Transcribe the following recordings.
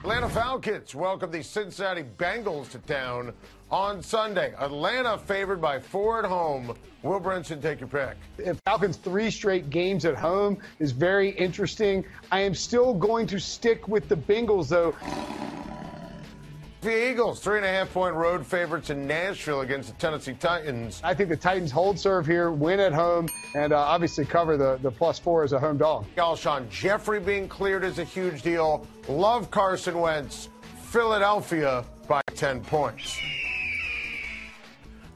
Atlanta Falcons welcome the Cincinnati Bengals to town on Sunday. Atlanta favored by 4 at home. Will Brinson, take your pick. If Falcons 3 straight games at home is very interesting. I am still going to stick with the Bengals, though. The Eagles, 3.5-point road favorites in Nashville against the Tennessee Titans. I think the Titans hold serve here, win at home, and obviously cover the +4 as a home dog. Alshon Jeffrey being cleared is a huge deal. Love Carson Wentz. Philadelphia by 10 points.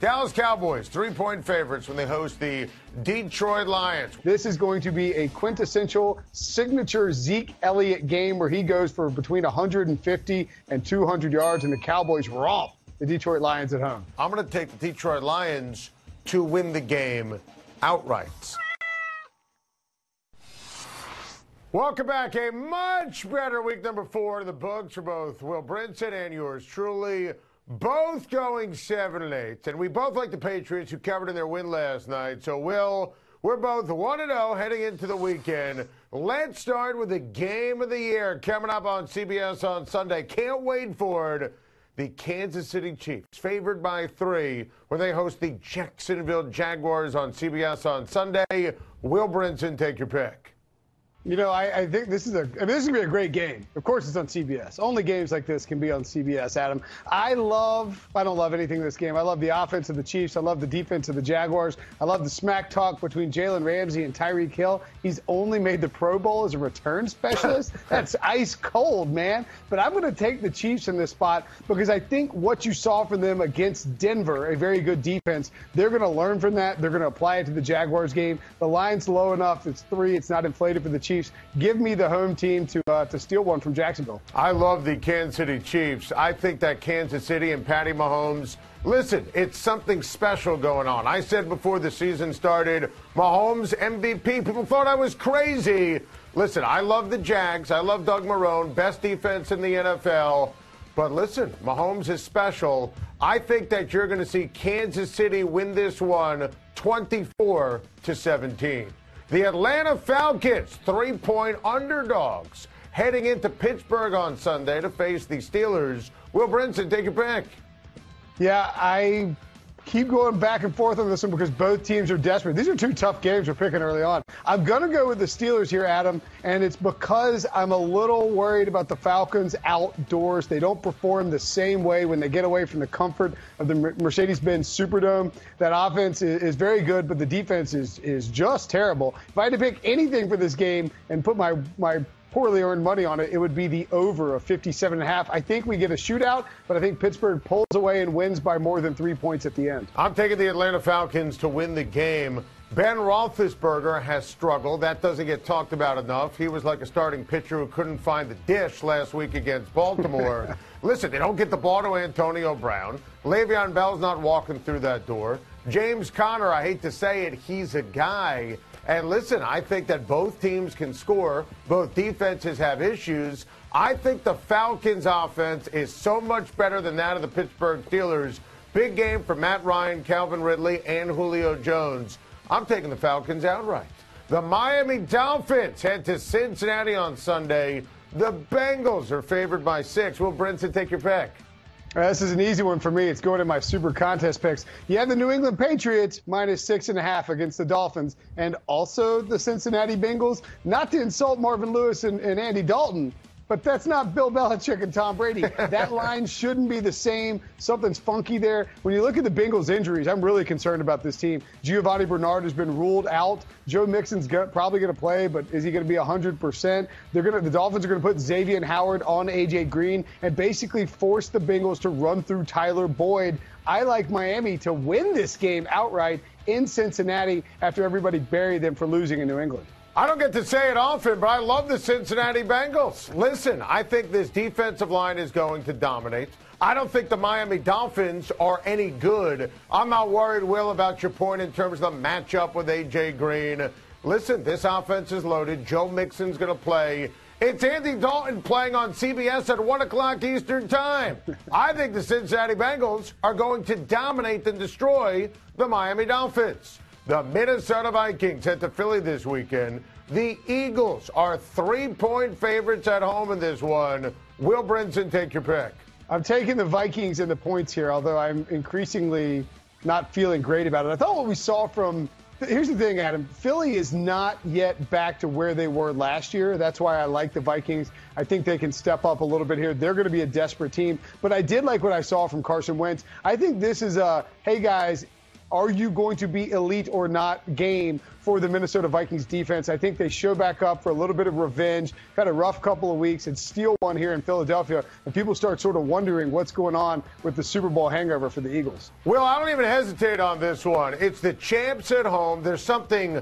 Dallas Cowboys, 3-point favorites when they host the Detroit Lions. This is going to be a quintessential signature Zeke Elliott game where he goes for between 150 and 200 yards, and the Cowboys romp the Detroit Lions at home. I'm going to take the Detroit Lions to win the game outright. Welcome back. A much better week number 4 in the books for both Will Brinson and yours truly. Both going 7-8, and we both like the Patriots, who covered in their win last night. So, Will, we're both 1-0 heading into the weekend. Let's start with the game of the year coming up on CBS on Sunday. Can't wait for it. The Kansas City Chiefs, favored by 3, when they host the Jacksonville Jaguars on CBS on Sunday. Will Brinson, take your pick. You know, I think this is going to be a great game. Of course, it's on CBS. Only games like this can be on CBS, Adam. I don't love anything in this game. I love the offense of the Chiefs. I love the defense of the Jaguars. I love the smack talk between Jalen Ramsey and Tyreek Hill. He's only made the Pro Bowl as a return specialist. That's ice cold, man. But I'm going to take the Chiefs in this spot because I think what you saw from them against Denver, a very good defense, they're going to learn from that. They're going to apply it to the Jaguars game. The line's low enough. It's 3. It's not inflated for the Chiefs. Give me the home team to steal one from Jacksonville. I love the Kansas City Chiefs. I think that Kansas City and Patty Mahomes, listen, it's something special going on. I said before the season started, Mahomes MVP. People thought I was crazy. Listen, I love the Jags. I love Doug Marrone, best defense in the NFL. But listen, Mahomes is special. I think that you're going to see Kansas City win this one 24-17. The Atlanta Falcons, 3-point underdogs, heading into Pittsburgh on Sunday to face the Steelers. Will Brinson, take your pick. Yeah, I keep going back and forth on this one because both teams are desperate. These are 2 tough games we're picking early on. I'm going to go with the Steelers here, Adam, and it's because I'm a little worried about the Falcons outdoors. They don't perform the same way when they get away from the comfort of the Mercedes-Benz Superdome. That offense is very good, but the defense is just terrible. If I had to pick anything for this game and put my poorly earned money on it, it would be the over of 57.5. I think we get a shootout, but I think Pittsburgh pulls away and wins by more than 3 points at the end. I'm taking the Atlanta Falcons to win the game. Ben Roethlisberger has struggled. That doesn't get talked about enough. He was like a starting pitcher who couldn't find the dish last week against Baltimore. Listen, they don't get the ball to Antonio Brown. Le'Veon Bell's not walking through that door. James Conner, I hate to say it, he's a guy. And listen, I think that both teams can score. Both defenses have issues. I think the Falcons' offense is so much better than that of the Pittsburgh Steelers. Big game for Matt Ryan, Calvin Ridley, and Julio Jones. I'm taking the Falcons outright. The Miami Dolphins head to Cincinnati on Sunday. The Bengals are favored by 6. Will Brinson, take your pick? This is an easy one for me. It's going to my super contest picks. You have the New England Patriots -6.5 against the Dolphins, and also the Cincinnati Bengals. Not to insult Marvin Lewis and Andy Dalton, but that's not Bill Belichick and Tom Brady. That line shouldn't be the same. Something's funky there. When you look at the Bengals' injuries, I'm really concerned about this team. Giovanni Bernard has been ruled out. Joe Mixon's probably going to play, but is he going to be 100%? The Dolphins are going to put Xavier Howard on A.J. Green and basically force the Bengals to run through Tyler Boyd. I like Miami to win this game outright in Cincinnati after everybody buried them for losing in New England. I don't get to say it often, but I love the Cincinnati Bengals. Listen, I think this defensive line is going to dominate. I don't think the Miami Dolphins are any good. I'm not worried, Will, about your point in terms of the matchup with A.J. Green. Listen, this offense is loaded. Joe Mixon's going to play. It's Andy Dalton playing on CBS at 1 o'clock Eastern Time. I think the Cincinnati Bengals are going to dominate and destroy the Miami Dolphins. The Minnesota Vikings head to Philly this weekend. The Eagles are 3-point favorites at home in this one. Will Brinson, take your pick. I'm taking the Vikings in the points here, although I'm increasingly not feeling great about it. I thought what we saw from here's the thing, Adam. Philly is not yet back to where they were last year. That's why I like the Vikings. I think they can step up a little bit here. They're going to be a desperate team. But I did like what I saw from Carson Wentz. I think this is a, hey, guys, are you going to be elite or not game for the Minnesota Vikings defense? I think they show back up for a little bit of revenge, had a rough couple of weeks, and steal one here in Philadelphia. And people start sort of wondering what's going on with the Super Bowl hangover for the Eagles. Well, I don't even hesitate on this one. It's the champs at home. There's something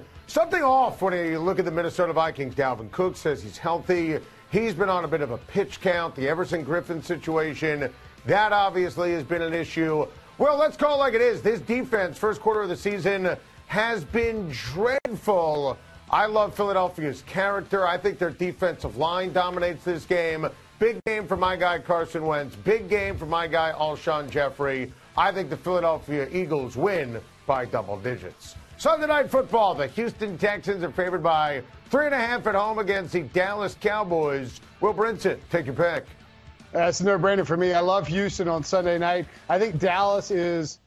off when you look at the Minnesota Vikings. Dalvin Cook says he's healthy. He's been on a bit of a pitch count. The Everson Griffin situation, that obviously has been an issue. Well, let's call it like it is. This defense, first quarter of the season, has been dreadful. I love Philadelphia's character. I think their defensive line dominates this game. Big game for my guy Carson Wentz. Big game for my guy Alshon Jeffrey. I think the Philadelphia Eagles win by double digits. Sunday Night Football. The Houston Texans are favored by 3.5 at home against the Dallas Cowboys. Will Brinson, take your pick. That's a no-brainer for me. I love Houston on Sunday night. I think Dallas is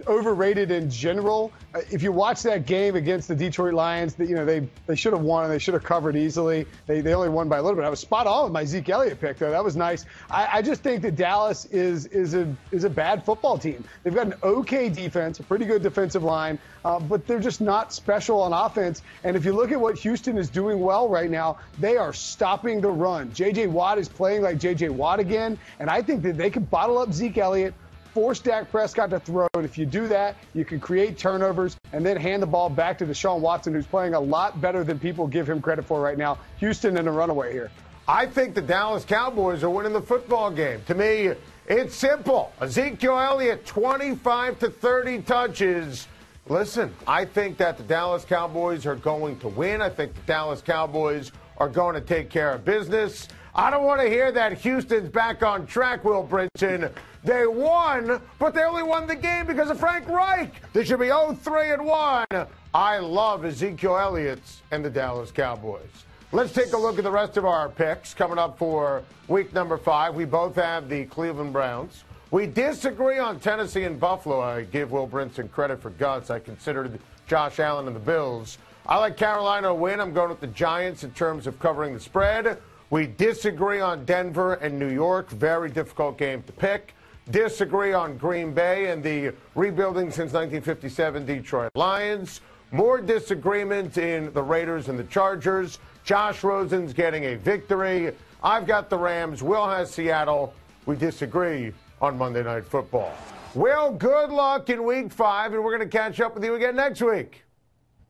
overrated in general. If you watch that game against the Detroit Lions, they should have won and they should have covered easily. They only won by a little bit. I was spot on with my Zeke Elliott pick, though. That was nice. I just think that Dallas is a bad football team. They've got an okay defense, a pretty good defensive line, but they're just not special on offense. And if you look at what Houston is doing well right now, they are stopping the run. J.J. Watt is playing like J.J. Watt again, and I think that they can bottle up Zeke Elliott, force Dak Prescott to throw, and if you do that, you can create turnovers and then hand the ball back to Deshaun Watson, who's playing a lot better than people give him credit for right now. Houston in a runaway here. I think the Dallas Cowboys are winning the football game. To me, it's simple. Ezekiel Elliott, 25 to 30 touches. Listen, I think that the Dallas Cowboys are going to win. I think the Dallas Cowboys are going to take care of business. I don't want to hear that Houston's back on track, Will Brinson. They won, but they only won the game because of Frank Reich. They should be 0-3-1. I love Ezekiel Elliott and the Dallas Cowboys. Let's take a look at the rest of our picks coming up for week number 5. We both have the Cleveland Browns. We disagree on Tennessee and Buffalo. I give Will Brinson credit for guts. I considered Josh Allen and the Bills. I like Carolina to win. I'm going with the Giants in terms of covering the spread. We disagree on Denver and New York. Very difficult game to pick. Disagree on Green Bay and the rebuilding since 1957 Detroit Lions. More disagreement in the Raiders and the Chargers. Josh Rosen's getting a victory. I've got the Rams. Will has Seattle. We disagree on Monday Night Football. Well, good luck in week 5, and we're going to catch up with you again next week.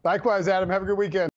Likewise, Adam. Have a good weekend.